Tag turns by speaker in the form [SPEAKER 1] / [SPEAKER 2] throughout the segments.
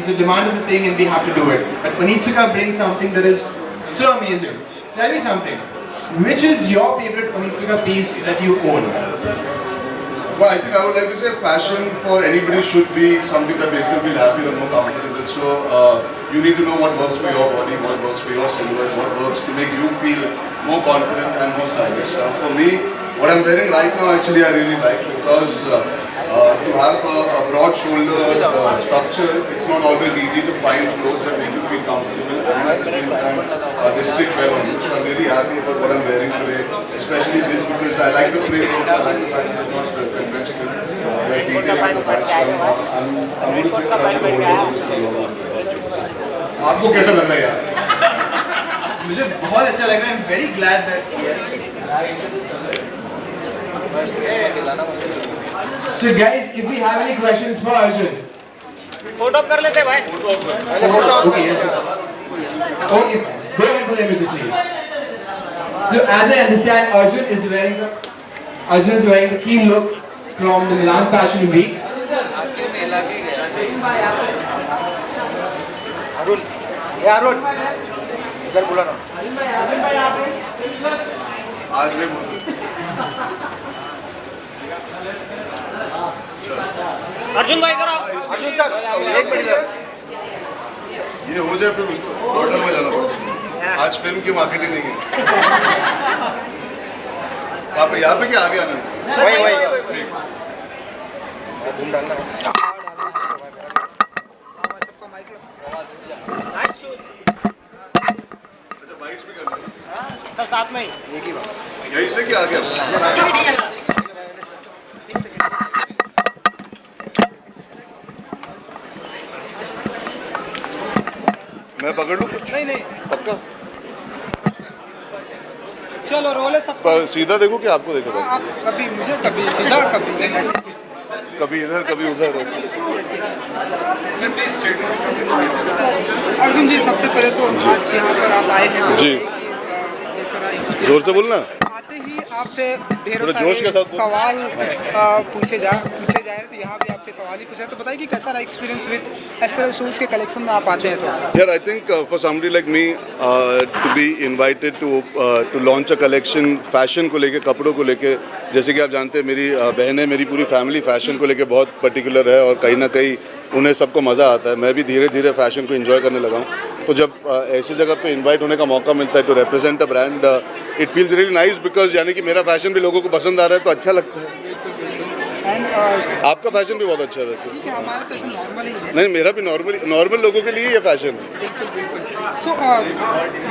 [SPEAKER 1] the demand of the thing and we have to do it. But Onitsuka brings something that is so amazing. Tell me something. Which is your favorite Onitsuka piece that you own?
[SPEAKER 2] Well, I think I would like to say fashion for anybody should be something that makes them feel happy and more comfortable. So you need to know what works for your body, what works for your silhouette, what works to make you feel more confident and more stylish. For me, what I'm wearing right now actually I really like because to have a broad shoulder structure, it's not always easy to find clothes that make you feel comfortable and at the same time they sit well on you. So I'm really happy about what I'm wearing today, especially this because I like the print also, I like the fact that it's not conventional. There's detail in the back, so I'm going to say that I'm going to hold on to this for long. आपको कैसा लग रहा है यार?
[SPEAKER 1] मुझे बहुत अच्छा लग रहा है. I'm very glad that So guys, if we have any questions for Arjun.
[SPEAKER 3] Photo कर लेते भाई.
[SPEAKER 1] Okay, yes, sir. Okay, go ahead for the images, please. So as I understand, Arjun is wearing the key look from the Milan Fashion Week.
[SPEAKER 4] Arun इधर बोला ना.
[SPEAKER 2] आज नहीं बोल
[SPEAKER 3] अर्जुन भाई इधर आओ.
[SPEAKER 4] अर्जुन सर एक मिनट इधर.
[SPEAKER 2] ये हो जाए फिर उसको बॉर्डर में जाना पड़ेगा. आज फिल्म की मार्केटिंग नहीं है. आप यहाँ पे क्या आगे आना है?
[SPEAKER 4] वही
[SPEAKER 2] ठीक.
[SPEAKER 4] घूम डालना है.
[SPEAKER 3] Nice shoes.
[SPEAKER 2] अच्छा बाइट्स भी करना है.
[SPEAKER 3] सर साथ में ही.
[SPEAKER 4] एक ही बात.
[SPEAKER 2] यहीं से क्या आगे आना? मैं पकड़ लूँ कुछ?
[SPEAKER 4] नहीं नहीं
[SPEAKER 2] पक्का?
[SPEAKER 4] चलो रोले सब.
[SPEAKER 2] पर सीधा देखो कि आपको देखो?
[SPEAKER 4] आप कभी मुझे कभी सीधा कभी ऐसे.
[SPEAKER 2] कभी इधर कभी उधर.
[SPEAKER 4] अर्जुन जी सबसे पहले तो आज यहाँ पर आप आए हैं तो
[SPEAKER 2] जी.
[SPEAKER 4] सारा
[SPEAKER 2] जोर से बोलना.
[SPEAKER 4] आते ही आपसे ढेरों
[SPEAKER 2] थोड़ा जोश के
[SPEAKER 4] सारे
[SPEAKER 2] साथ बोल.
[SPEAKER 4] सवाल पूछे जा रहे हैं तो यहाँ भी आपसे सवाल ही पूछा है तो बताइए कि कैसा रहा एक्सपीरियंस विद इस तरह शूज़ के कलेक्शन में आप आते हैं तो.
[SPEAKER 2] यार I think for somebody like me to be invited to launch a collection fashion को लेके, कपड़ों को लेके, जैसे कि आप जानते हैं मेरी बहनें, मेरी पूरी फैमिली फैशन को लेके बहुत पर्टिकुलर है और कहीं ना कहीं उन्हें सबको मज़ा आता है. मैं भी धीरे धीरे फैशन को एंजॉय करने लगा हूँ. तो जब ऐसी जगह पे इनवाइट होने का मौका मिलता है to represent a brand, it feels really nice because यानी कि मेरा फैशन भी लोगों को पसंद आ रहा है तो अच्छा लगता है.
[SPEAKER 4] एंड
[SPEAKER 2] आपका फैशन भी बहुत अच्छा है वैसे.
[SPEAKER 4] ठीक है हमारा तो नॉर्मल ही है.
[SPEAKER 2] नहीं, मेरा भी नॉर्मल लोगों के लिए ये फैशन है.
[SPEAKER 4] सो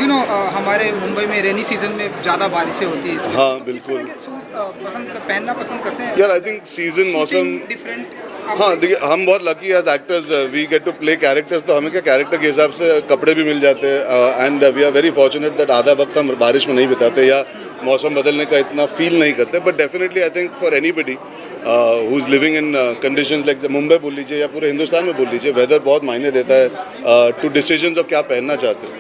[SPEAKER 4] यू नो हमारे मुंबई में रेनी सीजन में ज़्यादा बारिशें होती है इसमें.
[SPEAKER 2] हाँ,
[SPEAKER 4] तो
[SPEAKER 2] बिल्कुल.
[SPEAKER 4] किस तरह के शूज़ पहनना पसंद करते हैं
[SPEAKER 2] यार आई थिंक सीजन मौसम.
[SPEAKER 4] डिफरेंट.
[SPEAKER 2] हाँ देखिए, हम बहुत lucky as actors, we get to play characters, तो हमें क्या कैरेक्टर के हिसाब से कपड़े भी मिल जाते हैं. And we are very fortunate that आधा वक्त हम बारिश में नहीं बिताते या मौसम बदलने का इतना फील नहीं करते. But definitely I think for anybody who is living in conditions like Mumbai बोल लीजिए या पूरे हिंदुस्तान में बोल लीजिए, वेदर बहुत मायने देता है टू डिसीजंस ऑफ क्या पहनना चाहते हैं.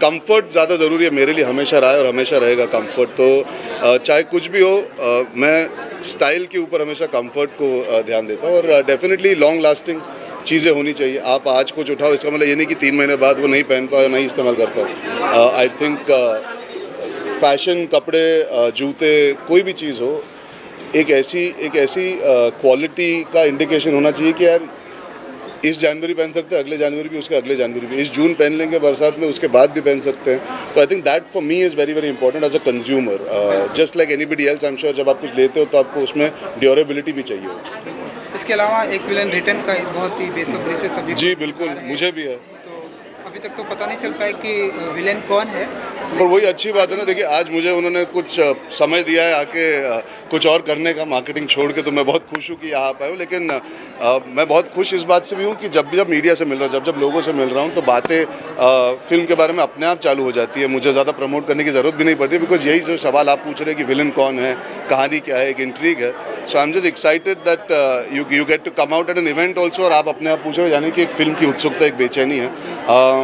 [SPEAKER 2] कंफर्ट ज़्यादा ज़रूरी है मेरे लिए, हमेशा रहा है और हमेशा रहेगा कंफर्ट. तो चाहे कुछ भी हो, मैं स्टाइल के ऊपर हमेशा कंफर्ट को ध्यान देता हूँ. और डेफिनेटली लॉन्ग लास्टिंग चीज़ें होनी चाहिए. आप आज कुछ उठाओ इसका मतलब ये नहीं कि 3 महीने बाद वो नहीं पहन पाओ, नहीं इस्तेमाल कर पाओ. आई थिंक फैशन, कपड़े, जूते, कोई भी चीज़ हो, एक ऐसी क्वालिटी का इंडिकेशन होना चाहिए कि यार इस जनवरी पहन सकते हैं, अगले जनवरी भी, उसके अगले जनवरी भी, इस जून पहन लेंगे बरसात में, उसके बाद भी पहन सकते हैं. तो I think that for me is very very important as a consumer. Just like anybody else, I am sure जब आप कुछ लेते हो तो आपको उसमें ड्यूरेबिलिटी भी चाहिए हो.
[SPEAKER 4] इसके अलावा एक विलन रिटर्न का बहुत ही बेसब्री से सभी.
[SPEAKER 2] जी बिल्कुल, मुझे भी है.
[SPEAKER 4] तो अभी तक तो पता नहीं चल पाया कि विलेन कौन है.
[SPEAKER 2] पर वही अच्छी बात है ना. देखिए आज मुझे उन्होंने कुछ समय दिया है आके कुछ और करने का, मार्केटिंग छोड़ के, तो मैं बहुत खुश हूँ कि यहाँ पाया हूँ. लेकिन मैं बहुत खुश इस बात से भी हूँ कि जब मीडिया से मिल रहा हूँ, जब लोगों से मिल रहा हूँ, तो बातें फिल्म के बारे में अपने आप चालू हो जाती है. मुझे ज़्यादा प्रमोट करने की ज़रूरत भी नहीं पड़ती बिकॉज यही जो सवाल आप पूछ रहे हैं कि विलन कौन है, कहानी क्या है, एक इंट्रीग है. So I am just excited that you get to come out at an event also. और आप अपने आप पूछ रहे हो, यानी कि एक फिल्म की उत्सुकता, एक बेचैनी है.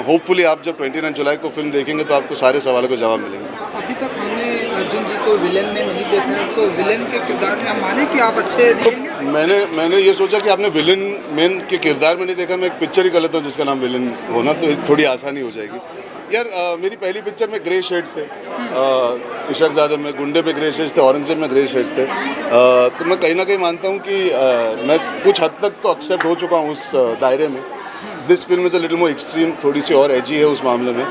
[SPEAKER 2] होपफुली आप जब 29 जुलाई को फिल्म देखेंगे तो आपको सारे सवालों के जवाब मिलेंगे.
[SPEAKER 4] अभी तक हमने अर्जुन जी आपको विलेन में नहीं देखा है, सो विलेन के किरदार में हम माने कि आप अच्छे दिखेंगे?
[SPEAKER 2] मैंने ये सोचा कि आपने विलन मेन के किरदार में नहीं देखा, मैं एक पिक्चर ही कर लेता हूँ जिसका नाम विलन होना, तो थोड़ी आसानी हो जाएगी। यार मेरी पहली पिक्चर में ग्रे शेड्स थे, इशकज़ादे में गुंडे पे ग्रे शेड्स थे, औरंगजेब में ग्रे शेड्स थे। तो मैं कहीं ना कहीं मानता हूँ कि मैं कुछ हद तक तो एक्सेप्ट हो चुका हूँ उस दायरे में। This film is a little more extreme, थोड़ी सी और एजी है उस मामले में।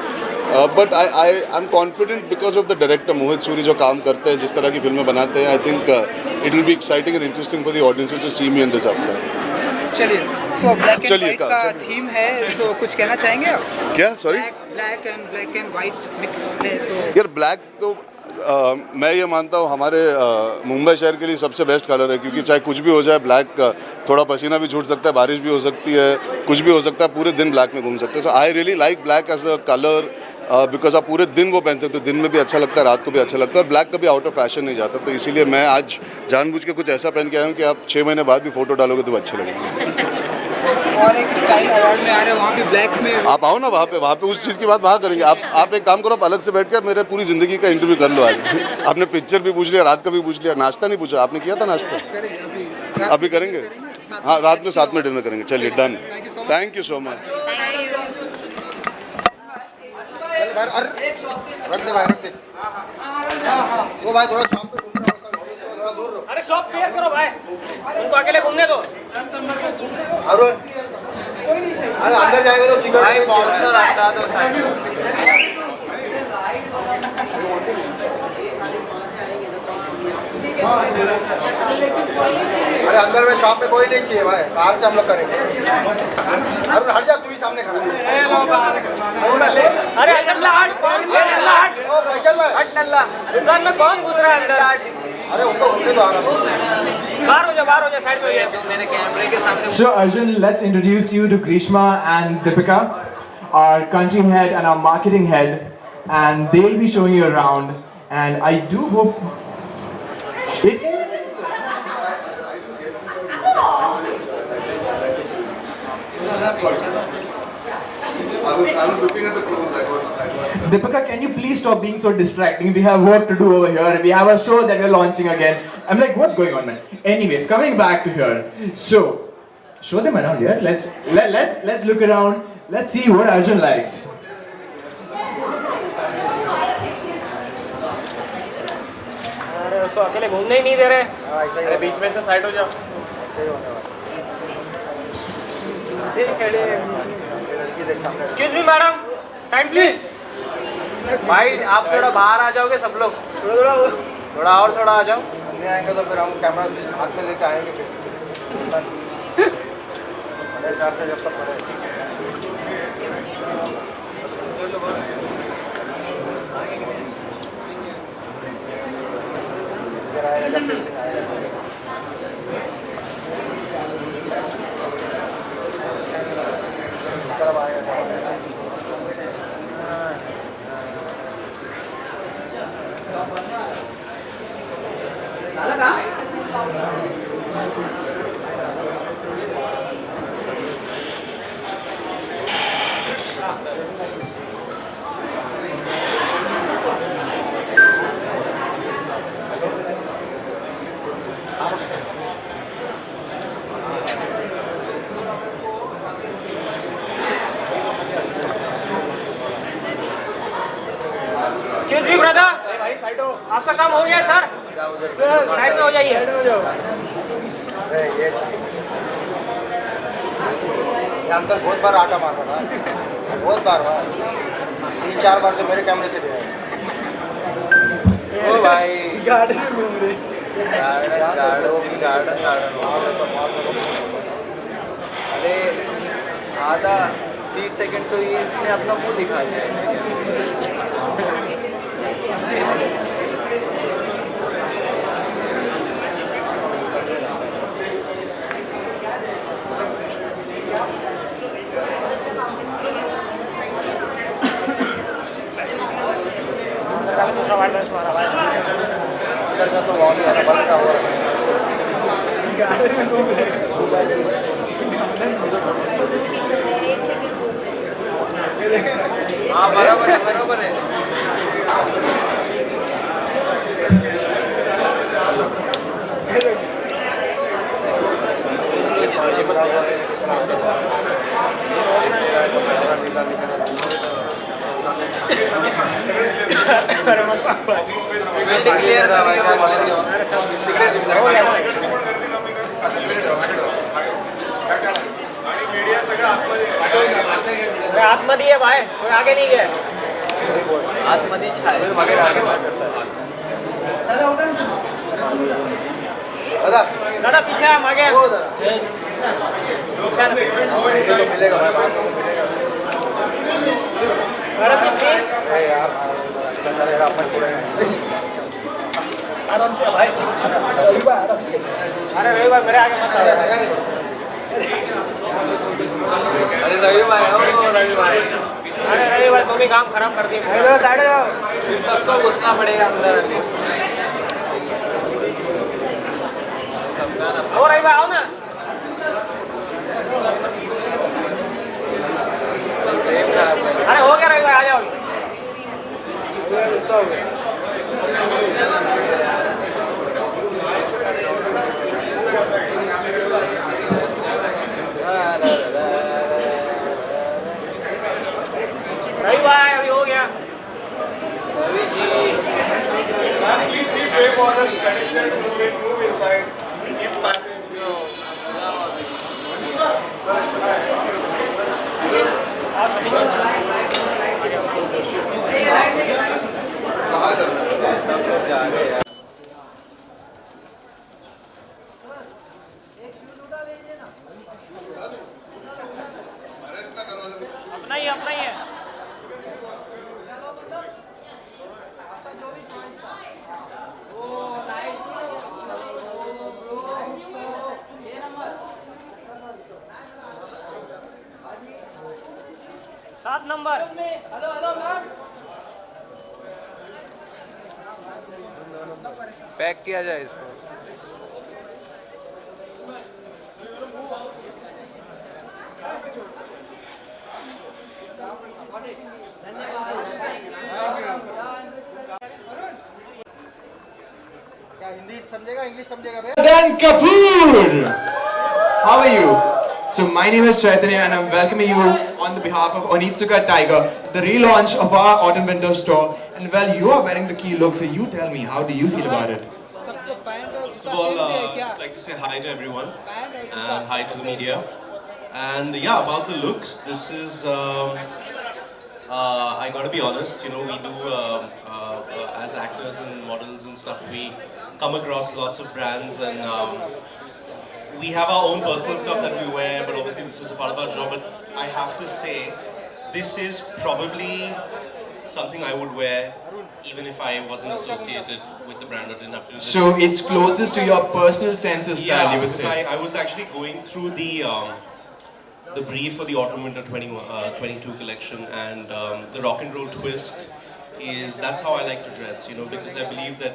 [SPEAKER 2] But I am confident because of the director Mohit Suri जो काम करते हैं, जिस तरह की फिल्में बनाते हैं। I think it will be exciting and interesting for the audiences to see me in this avatar.
[SPEAKER 4] चलिए, सो ब्लैक एंड
[SPEAKER 2] चलिए,
[SPEAKER 4] वाइट का थीम है, सो कुछ कहना चाहेंगे आप?
[SPEAKER 2] क्या? Sorry?
[SPEAKER 4] Black and white mix है तो
[SPEAKER 2] यार ब्लैक तो मैं ये मानता हूँ हमारे मुंबई शहर के लिए सबसे बेस्ट कलर है, क्योंकि चाहे कुछ भी हो जाए, ब्लैक थोड़ा पसीना भी छूट सकता है, बारिश भी हो सकती है, कुछ भी हो सकता है, पूरे दिन ब्लैक में घूम सकते हैं। So I really like black as a colour because आप पूरे दिन वो पहन सकते हो, दिन में भी अच्छा लगता है, रात को भी अच्छा लगता है, और ब्लैक कभी आउट ऑफ फैशन नहीं जाता। तो इसीलिए मैं आज जानबूझ के कुछ ऐसा पहन के आया हूँ कि आप 6 महीने बाद भी फोटो डालोगे तो अच्छे लगेंगे।
[SPEAKER 4] और एक स्टाइल अवार्ड में आ रहे हैं, वहाँ भी ब्लैक में
[SPEAKER 2] आप आओ ना वहाँ पे उस चीज़ की बात वहाँ करेंगे। आप एक काम करो, आप अलग से बैठ के मेरे पूरी ज़िंदगी का इंटरव्यू कर लो आज। आपने पिक्चर भी पूछ लिया, रात का भी पूछ लिया, नाश्ता नहीं पूछा आपने, किया था नाश्ता? अभी करेंगे? हाँ, रात में साथ में डिनर करेंगे। चलिए, done. Thank you so much.
[SPEAKER 5] वो भाई थोड़ा शॉप पे घूम रहा है, थोड़ा दूर रहो।
[SPEAKER 3] अरे शॉप क्लियर करो भाई, उनको अकेले घूमने दो।
[SPEAKER 5] अरुण, अरे अंदर जाएगा तो सिगरेट
[SPEAKER 3] स्पॉन्सर आता तो साइड
[SPEAKER 5] अरे अंदर में शॉप में कोई नहीं चाहिए भाई, बाहर से हम लोग करेंगे। अरुण हट जा, तू ही सामने खड़ा है।
[SPEAKER 3] अरे अंदर ला हट, कौन नल्ला हट?
[SPEAKER 5] ओ फैसल भाई
[SPEAKER 3] हट नल्ला, दुकान में कौन घुस रहा है अंदर?
[SPEAKER 5] अरे उनको घुसने दो आराम से।
[SPEAKER 3] बाहर हो जा, साइड में हो जा। मेरे कैमरे के सामने।
[SPEAKER 1] So Arjun, let's introduce you to Grishma and Deepika, our country head and our marketing head, and they'll be showing you around. And I do hope it.
[SPEAKER 2] I was looking at the clothes. I got.
[SPEAKER 1] Deepika, can you please stop being so distracting? We have work to do over here. We have a show that we're launching again. I'm like, what's going on, man? Anyways, coming back to here. So, show them around here. Let's look around. Let's see what Arjun likes.
[SPEAKER 3] अरे उसको अकेले घूमने ही नहीं दे रहे। अरे बीच में से side हो जाओ।
[SPEAKER 5] सही होने वाला। लड़की देख सामने।
[SPEAKER 3] Excuse me madam, side please. भाई आप थोड़ा बाहर आ जाओगे सब लोग, थोड़ा और थोड़ा आ जाओ।
[SPEAKER 5] नहीं आएंगे तो फिर हम कैमरा हाथ में लेके आएंगे फिर। बड़े प्यार से जब तक पड़े। आएगा जब फिर से आएगा। सब आएगा।
[SPEAKER 3] एक्सक्यूज मी ब्रदर, भाई साइड हो। आपका काम हो गया सर? साइड में हो जाइए।
[SPEAKER 5] अरे ये अंदर बहुत बार आटा मार रहा है, बहुत बार 3-4 बार तो मेरे कैमरे से गया।
[SPEAKER 3] ओ भाई
[SPEAKER 5] गार्डन
[SPEAKER 3] अरे आधा 30 सेकंड तो इसने अपना मुंह दिखा दिया।
[SPEAKER 5] अंदर का तो वॉल है, बंद का हुआ है।
[SPEAKER 3] हाँ बराबर है। क्लियर था भाई
[SPEAKER 6] आतमध्ये आहे बाय कोण आगे नाही आहे
[SPEAKER 3] आतमध्ये छाय
[SPEAKER 5] दादा
[SPEAKER 6] दादा पीछे आहे, मागे आहे.
[SPEAKER 5] हो दादा मिलेगा भाई बाद में मिलेगा
[SPEAKER 6] मॅडम प्लीज
[SPEAKER 5] नहीं यार ऐसा करेगा अपन छोड़ेंगे
[SPEAKER 6] आराम से भाई आराम से अरे रवि भाई मेरे आगे मत आओ.
[SPEAKER 3] अरे रवि भाई ओ रवि भाई
[SPEAKER 6] अरे रवि भाई तुम्ही काम खराब कर दिए
[SPEAKER 5] साइड जाओ
[SPEAKER 3] सबको घुसना पड़ेगा अंदर सबका ना
[SPEAKER 6] हो रवि भाई आओ ना.
[SPEAKER 3] प्रेम खराब कर
[SPEAKER 6] अरे हो गया रवि भाई आ जाओ.
[SPEAKER 5] गुस्सा हो गया
[SPEAKER 6] रवि भाई अभी हो गया.
[SPEAKER 5] Please keep way for the traditional move inside. Keep passing.
[SPEAKER 3] सब लोग जा रहे हैं
[SPEAKER 6] अपना ही है. सात नंबर
[SPEAKER 3] पैक किया जाए इसको
[SPEAKER 5] क्या हिंदी समझेगा इंग्लिश समझेगा बे
[SPEAKER 1] Then Kapoor! How are you? So my name is Chaitanya and I'm welcoming you on the behalf of Onitsuka Tiger, the relaunch of our autumn winter store. And well, you are wearing the key look, so you tell me, how do you feel about it?
[SPEAKER 4] सबको pant और
[SPEAKER 7] First
[SPEAKER 4] जूता
[SPEAKER 7] of all,
[SPEAKER 4] same दिया है क्या?
[SPEAKER 7] I'd like to say hi to everyone
[SPEAKER 4] pant और
[SPEAKER 7] and
[SPEAKER 4] जूता
[SPEAKER 7] hi to the media. And yeah, about the looks, this is, I gotta be honest, you know, we do, as actors and models and stuff, we come across lots of brands and we have our own personal stuff that we wear, but obviously this is a part of our job. But I have to say, this is probably something I would wear even if I wasn't associated with the brand or didn't have to do this.
[SPEAKER 1] So it's closest to your personal sense of style, you would
[SPEAKER 7] because
[SPEAKER 1] say.
[SPEAKER 7] I was actually going through the brief for the autumn winter 22 collection, and the rock and roll twist is that's how I like to dress, you know, because I believe that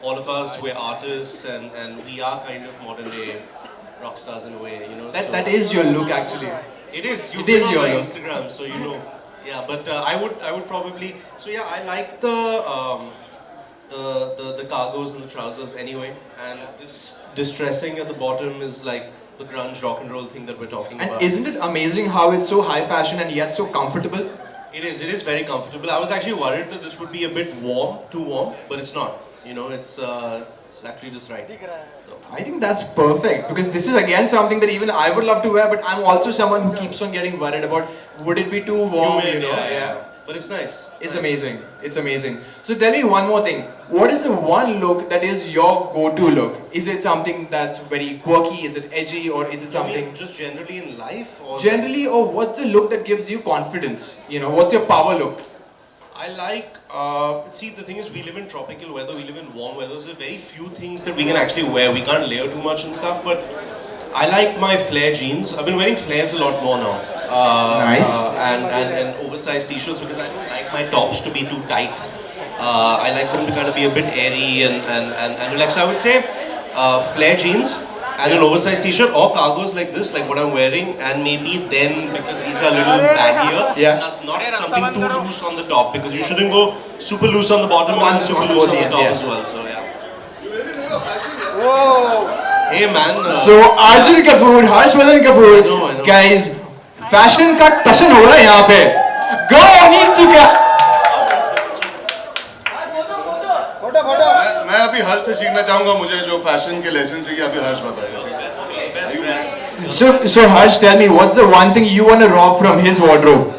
[SPEAKER 7] all of us, we're artists and we are kind of modern day rock stars in a way, you know.
[SPEAKER 1] That is your look actually.
[SPEAKER 7] It is.
[SPEAKER 1] It is
[SPEAKER 7] on
[SPEAKER 1] your
[SPEAKER 7] my
[SPEAKER 1] look.
[SPEAKER 7] Instagram, so you know. Yeah, but I would probably. So yeah, I like the cargos and the trousers anyway, and this distressing at the bottom is like the grunge rock and roll thing that we're talking
[SPEAKER 1] And
[SPEAKER 7] about.
[SPEAKER 1] isn't it amazing how it's so high fashion and yet so comfortable?
[SPEAKER 7] It is. It is very comfortable. I was actually worried that this would be a bit warm, too warm, but it's not. You know, it's actually just right. So.
[SPEAKER 1] I think that's perfect because this is again something that even I would love to wear, but I'm also someone who keeps on getting worried about would it be too warm,
[SPEAKER 7] Humid,
[SPEAKER 1] you know?
[SPEAKER 7] yeah. But it's nice.
[SPEAKER 1] It's
[SPEAKER 7] nice.
[SPEAKER 1] amazing. It's amazing. So tell me one more thing. What is the one look that is your go-to look? Is it something that's very quirky? Is it edgy? Or is it
[SPEAKER 7] I
[SPEAKER 1] something
[SPEAKER 7] mean, just generally in life, or
[SPEAKER 1] generally? Or what's the look that gives you confidence? You know, what's your power look?
[SPEAKER 7] I like, see the thing is we live in tropical weather, we live in warm weather, so very few things that we can actually wear. We can't layer too much and stuff, but I like my flare jeans. I've been wearing flares a lot more now.
[SPEAKER 1] Nice.
[SPEAKER 7] And oversized t-shirts because I don't like my tops to be too tight. I like them to kind of be a bit airy and relaxed. So I would say flare jeans and an oversized t-shirt or cargos like this, like what I'm wearing, and maybe then because these are a little baggier,
[SPEAKER 1] Yeah.
[SPEAKER 7] not something too loose on the top because you shouldn't go super loose on the bottom
[SPEAKER 1] One
[SPEAKER 7] and super
[SPEAKER 1] on
[SPEAKER 7] loose
[SPEAKER 1] both
[SPEAKER 7] on the
[SPEAKER 1] ends,
[SPEAKER 7] top
[SPEAKER 1] yeah.
[SPEAKER 7] as well. So yeah.
[SPEAKER 2] You really know your fashion, yeah?
[SPEAKER 5] Whoa!
[SPEAKER 7] Hey man.
[SPEAKER 1] So Arjun Kapoor, Harshvardhan Kapoor,
[SPEAKER 7] I know.
[SPEAKER 1] guys, fashion का टशन हो रहा है यहाँ पे. Go Onitsuka.
[SPEAKER 2] अभी हर्ष से सीखना चाहूंगा, मुझे जो फैशन के लेसन चाहिए अभी हर्ष बताएगा.
[SPEAKER 1] So Harsh, tell me, what's the one thing you want to rob from his wardrobe?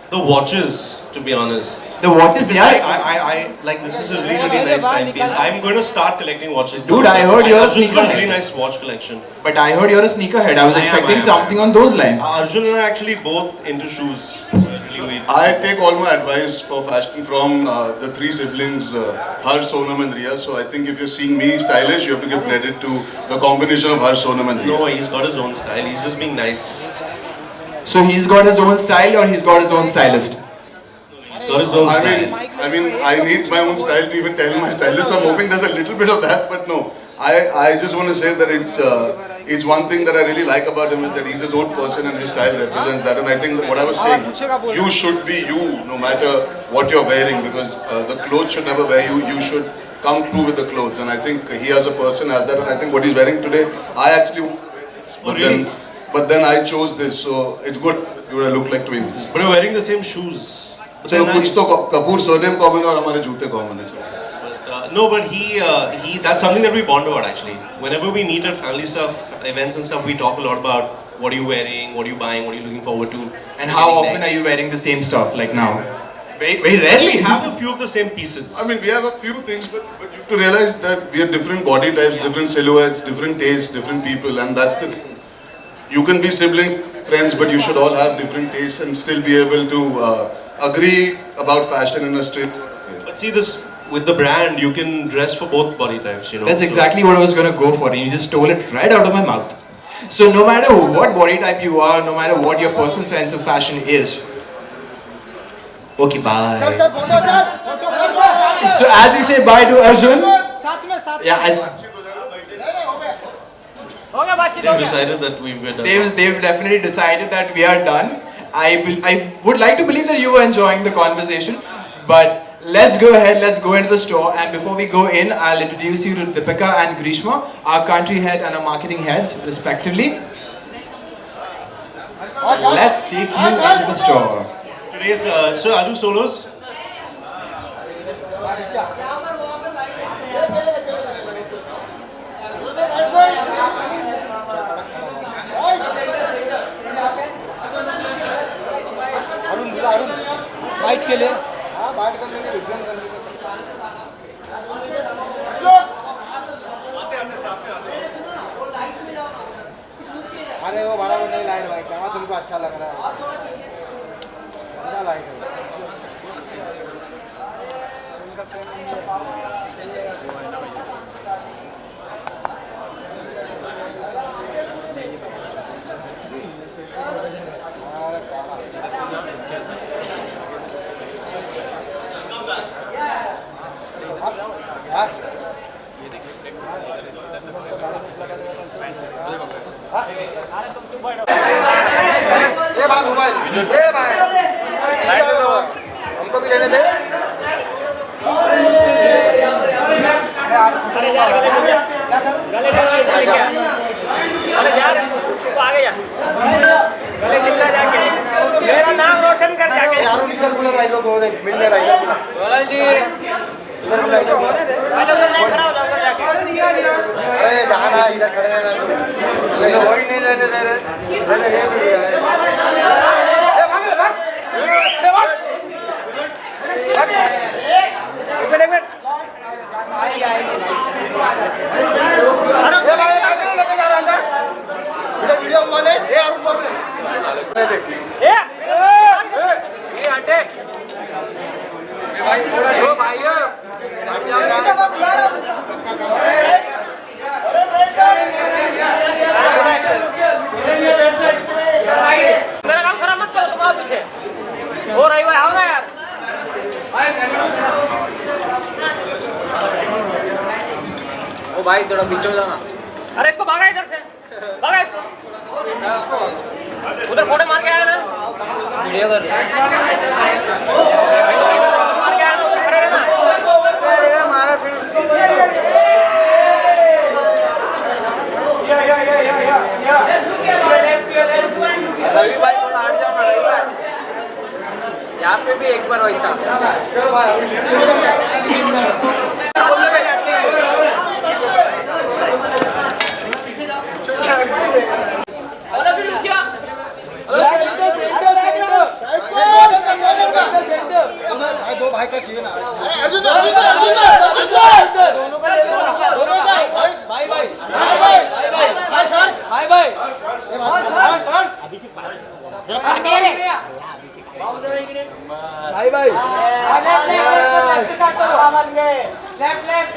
[SPEAKER 7] The watches, to be honest.
[SPEAKER 1] The watches,
[SPEAKER 7] Because
[SPEAKER 1] yeah.
[SPEAKER 7] I like this is a really nice timepiece. I'm going to start collecting watches.
[SPEAKER 1] Dude, I heard you're a
[SPEAKER 7] Arjun's got
[SPEAKER 1] sneakerhead.
[SPEAKER 7] really nice watch collection.
[SPEAKER 1] But I heard you're a sneakerhead. I was
[SPEAKER 7] I am,
[SPEAKER 1] expecting
[SPEAKER 7] I am.
[SPEAKER 1] something on those lines.
[SPEAKER 7] Arjun and I actually both into shoes.
[SPEAKER 2] I take all my advice for fashion from the three siblings, Harsh, Sonam and Riya. So I think if you're seeing me stylish, you have to give credit to the combination of Harsh, Sonam and Riya.
[SPEAKER 7] No, he's got his own style. He's just being nice.
[SPEAKER 1] So he's got his own style or he's got his own stylist?
[SPEAKER 7] He's got his own style.
[SPEAKER 2] I mean, I need my own style to even tell my stylist. I'm hoping there's a little bit of that, but no. I just want to say that it's one thing that I really like about him is that he's his own person and his style represents that. And I think that what I was saying, you should be you no matter what you're wearing, because the clothes should never wear you. You should come through with the clothes. And I think he as a person has that. And I think what he's wearing today, I actually want to wear this.
[SPEAKER 7] Oh, really?
[SPEAKER 2] But then I chose this, so it's good. You would look like twins.
[SPEAKER 7] But you're wearing the same shoes. But
[SPEAKER 2] So
[SPEAKER 7] they're
[SPEAKER 2] कुछ
[SPEAKER 7] nice.
[SPEAKER 2] तो Kapoor surname common और हमारे जूते common है.
[SPEAKER 7] No, but he that's something that we bond about actually. Whenever we meet at family stuff, events and stuff, we talk a lot about what are you wearing, what are you buying, what are you looking forward to.
[SPEAKER 1] And how often are you wearing the same stuff like now? Very rarely.
[SPEAKER 7] We have a few of the same pieces.
[SPEAKER 2] I mean, we have a few things, but you have to realize that we are different body types, different silhouettes, different tastes, different people, and that's the thing. You can be sibling friends, but you should all have different tastes and still be able to agree about fashion in a straight way.
[SPEAKER 7] But see this with the brand, you can dress for both body types, you know.
[SPEAKER 1] That's
[SPEAKER 7] So-
[SPEAKER 1] exactly what I was going to go for, and you just stole it right out of my mouth. So no matter what body type you are, no matter what your personal sense of fashion is. Okay, bye. So as we say bye to Arjun, yeah, as
[SPEAKER 7] They've decided that we were done.
[SPEAKER 1] they've definitely decided that we are done. I would like to believe that you were enjoying the conversation, but let's go ahead, let's go into the store, and before we go in, I'll introduce you to Deepika and Grishma, our country head and our marketing heads respectively. Let's take you into the store.
[SPEAKER 7] Today's so I'll do solos.
[SPEAKER 4] White के लिए
[SPEAKER 5] हाँ बात कर लेंगे revision कर लेंगे अरे वो बड़ा बंदा लाइट वाइट है तुमको अच्छा लग रहा है अच्छा लाइट है ये भाई मोबाइल ये भाई हमको भी लेने दे
[SPEAKER 6] अरे यार गले लेके आ अरे यार तू आगे जा गले चिपका जाके मेरा नाम रोशन कर जाके
[SPEAKER 5] यार इधर बुला भाई लोग मिलने रही है
[SPEAKER 6] गोलल जी
[SPEAKER 5] इधर बुला इधर
[SPEAKER 6] होने दे उधर जाके खड़ा हो जा उधर जाके
[SPEAKER 5] अरे जाना इधर खड़े रहना तुम वही नहीं लेने दे रहे मैंने ये भी लिया है
[SPEAKER 6] एक मिनट
[SPEAKER 5] लेके जा रहा अंदर इधर वीडियो बने ये और ऊपर ले
[SPEAKER 6] ये हटे ओ भाइयों हट जाओ मेरा काम खराब मत करो तुम आओ पीछे हो रही है आओ ना यार ओ भाई थोड़ा पीछे हो जाओ ना अरे इसको भागा इधर से भागा इसको उधर फोटो मार के आया ना वीडियो कर मार के आया ना उधर खड़े रहना
[SPEAKER 5] मारा फिर
[SPEAKER 6] रवि भाई थोड़ा हट जाओ ना रवि भाई यहाँ पे भी एक बार वैसा
[SPEAKER 5] चलो भाई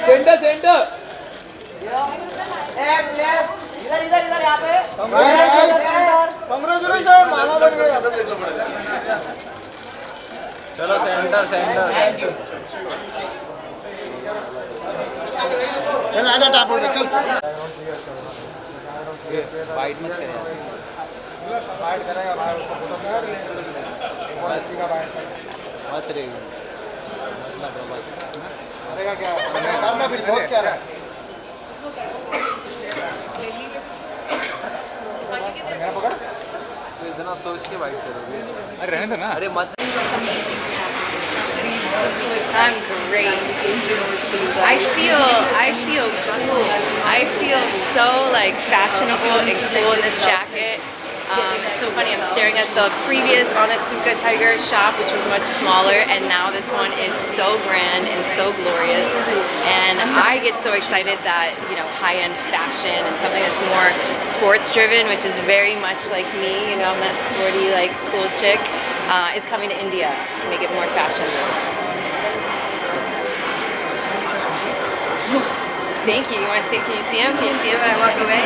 [SPEAKER 1] सेंटर सेंटर
[SPEAKER 6] इधर इधर इधर यहाँ पे
[SPEAKER 4] कांग्रेचुलेशन मामा बन गए
[SPEAKER 3] चलो सेंटर सेंटर
[SPEAKER 5] चल आजा टाप उड़ चल
[SPEAKER 3] फाइट मत करें
[SPEAKER 4] फाइट करेगा भाई उसको फोटो कर ले ऐसी का फाइट
[SPEAKER 3] मत रे
[SPEAKER 4] करेगा क्या करना फिर सोच क्या रहा है
[SPEAKER 3] इतना सोच के फाइट करोगे अरे रहने दो ना अरे मत
[SPEAKER 8] I'm great. I feel cool. I feel so like fashionable and cool in this jacket. It's so funny. I'm staring at the previous Onitsuka Tiger shop, which was much smaller, and now this one is so grand and so glorious. And I get so excited that high-end fashion and something that's more sports-driven, which is very much like me. I'm that sporty, like cool chick. Is coming to India to make it more fashionable. Thank you. You want to see? Can you see him? Can you see him when I walk away?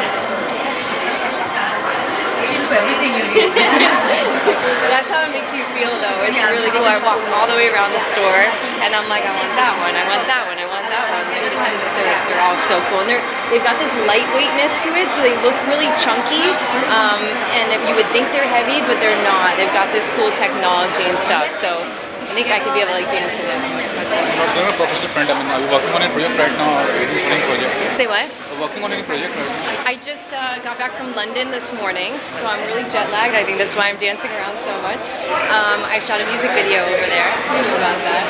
[SPEAKER 8] That's how it makes you feel, though. It's really cool. I walked all the way around the store, and I'm like, I want that one. I want that one. I want that one. Like, it's just they're all so cool, and they've got this lightweightness to it, so they look really chunky. And you would think they're heavy, but they're not. They've got this cool technology and stuff. So I think I could be able to dance to them.
[SPEAKER 9] What's your professional friend? I mean, are you working on a project right now or it is running project?
[SPEAKER 8] Say what?
[SPEAKER 9] Working on any project right now?
[SPEAKER 8] I just got back from London this morning, so I'm really jet lagged. I think that's why I'm dancing around so much. I shot a music video over there. You know about that.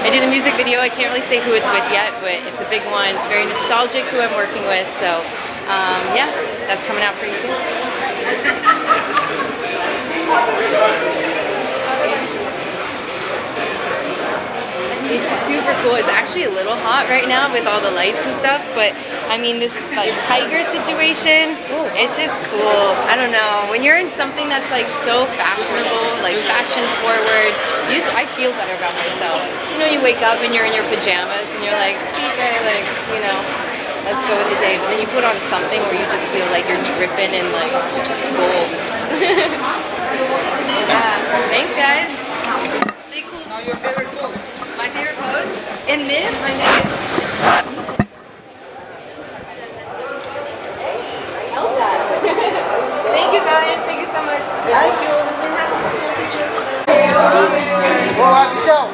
[SPEAKER 8] I did a music video. I can't really say who it's with yet, but it's a big one. It's very nostalgic who I'm working with. So yeah, that's coming out pretty soon. It's super cool. It's actually a little hot right now with all the lights and stuff, but I mean this like tiger situation, it's just cool. I don't know. When you're in something that's like so fashionable, like fashion forward, I feel better about myself. You wake up and you're in your pajamas and you're like, okay, like, let's go with the day. But then you put on something where you just feel like you're dripping in like gold. Yeah. Thanks, guys. Stay cool.
[SPEAKER 4] now your favorite pose
[SPEAKER 8] My favorite pose? In this? My neck. I held that. Thank you guys. Thank you so much.
[SPEAKER 4] Thank you.
[SPEAKER 8] Something has to take pictures for the
[SPEAKER 5] वो आगे जाओ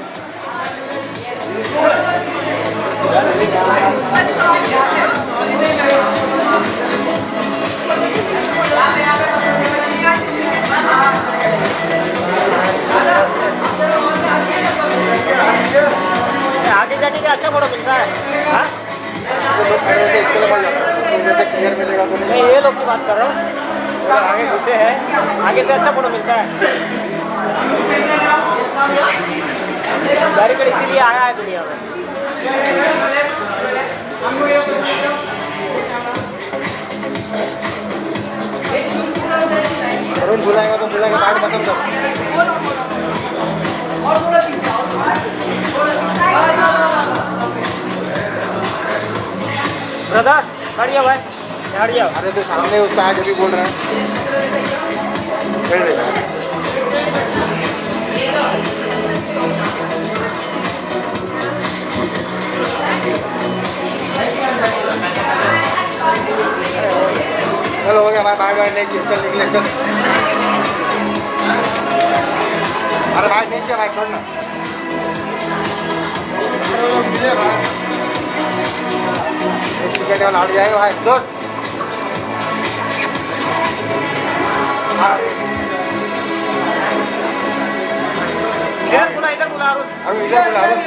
[SPEAKER 6] आगे जाने का अच्छा photo मिलता है हाँ?
[SPEAKER 5] इसके लिए बढ़ जाता जैसे क्लियर मिलेगा तो
[SPEAKER 6] मैं ये लोग की बात कर रहा हूँ थोड़ा आगे घुसे हैं आगे से अच्छा फोटो मिलता है बैरिकेड इसीलिए आया है दुनिया में
[SPEAKER 5] अरुण बुलाएगा तो बुलाएगा पार्टी खत्म कर
[SPEAKER 6] ब्रदर हट जाओ भाई हट जाओ
[SPEAKER 5] अरे तो सामने उसका आगे भी बोल रहा है चलो हो गया भाई बाहर बाहर नहीं चल निकले चल अरे भाई नीचे भाई छोड़ना
[SPEAKER 4] मिले भाई
[SPEAKER 5] टिकट वाला हट जाएगा भाई दोस्त
[SPEAKER 6] इधर बुला अरुण
[SPEAKER 5] अरुण इधर बुला अरुण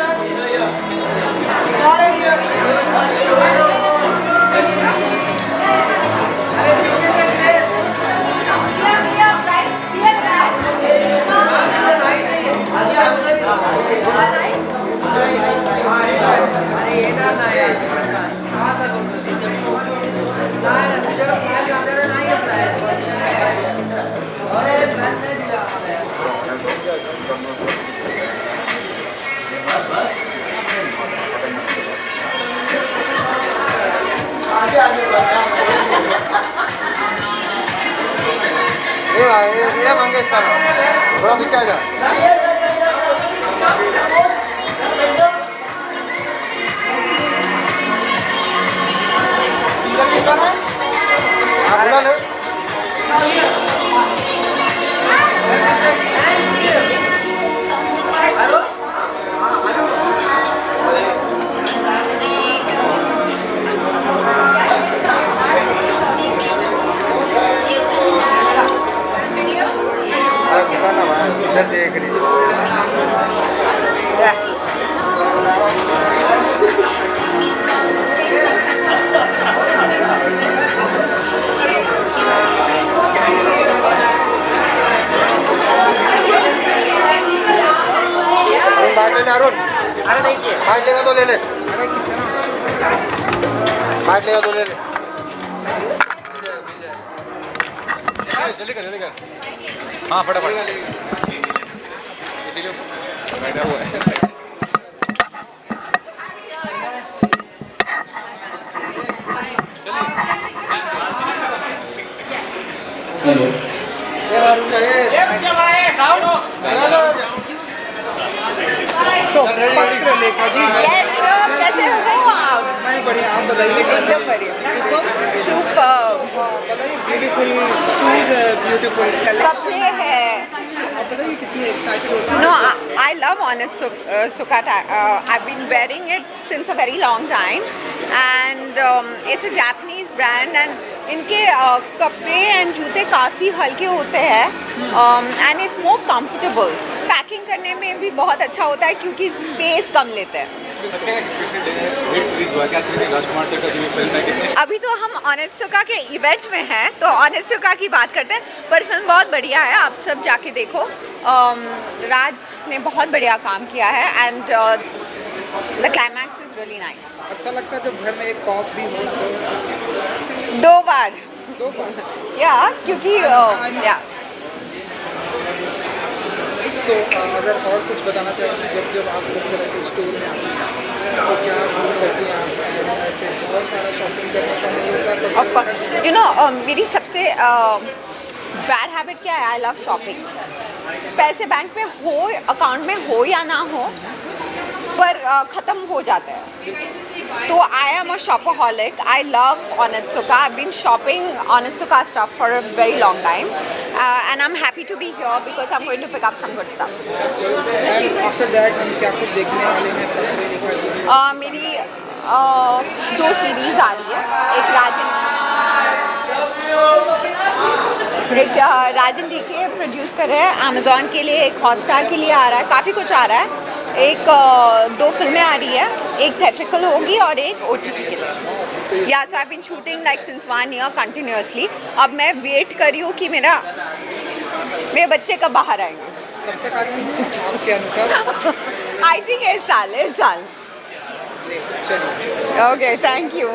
[SPEAKER 5] ये मांगे इसका नाम थोड़ा पीछे आ जा हाँ, बुला ले इधर देख रही बांट ले अरुण बांट लेगा तो ले ले
[SPEAKER 4] अरे कितना
[SPEAKER 5] बांट लेगा तो ले ले
[SPEAKER 9] जल्दी कर हाँ फटाफट इसीलिए बैठा हुआ है
[SPEAKER 4] सो पत्र लेखा जी
[SPEAKER 8] कैसे हो आप?
[SPEAKER 4] मैं बढ़िया आप बताइए
[SPEAKER 8] एकदम बढ़िया सुपर
[SPEAKER 4] बताइए ब्यूटीफुल शूज है ब्यूटीफुल कलेक्शन
[SPEAKER 8] कपड़े है
[SPEAKER 4] आप बताइए कितनी एक्साइटेड होती
[SPEAKER 8] No, I love Onitsuka. I've been wearing it since a very long time, and it's a Japanese brand, and इनके कपड़े एंड जूते काफ़ी हल्के होते हैं and it's more comfortable. Packing करने में भी बहुत अच्छा होता है क्योंकि स्पेस कम लेते हैं. अभी तो हम ओनित्सुका के इवेंट में हैं तो ओनित्सुका की बात करते हैं, पर फिल्म बहुत बढ़िया है, आप सब जाके देखो. राज ने बहुत बढ़िया काम किया है and the climax is really nice.
[SPEAKER 4] अच्छा लगता है जब घर में एक कॉप भी हो तो
[SPEAKER 8] 2 बार या क्योंकि या
[SPEAKER 4] सो अगर और कुछ बताना चाहेंगे जब जब आप इस तरह के स्टोर में आते हैं तो क्या फील करती हैं आप? ऐसे बहुत सारा शॉपिंग करने का मुझे होता है
[SPEAKER 8] यू नो मेरी सबसे बैड हैबिट क्या है? I love shopping. पैसे बैंक में हो, अकाउंट में हो या ना हो, पर ख़त्म हो जाता है. तो I am a shopaholic. I love Onitsuka. I've been shopping Onitsuka stuff for a very long time, and I'm happy to be here because I'm going to pick up some good stuff.
[SPEAKER 4] After that हम क्या कुछ देखने वाले हैं पत्र लेखा जी?
[SPEAKER 8] मेरी 2 series आ रही है. एक राजन डीके प्रोड्यूस कर रहे हैं अमेजोन के लिए, एक हॉटस्टार के लिए आ रहा है, काफ़ी कुछ आ रहा है. एक 2 फिल्में आ रही है, एक थिएट्रिकल होगी और एक OTT के लिए. Yeah so I been shooting like since 1 year continuously. अब मैं वेट कर रही हूँ कि मेरे बच्चे कब बाहर आएंगे.
[SPEAKER 4] कब तक आ जाएंगे आपके अनुसार?
[SPEAKER 8] आई थिंक इस साल.
[SPEAKER 4] चलिए
[SPEAKER 8] ओके, थैंक यू.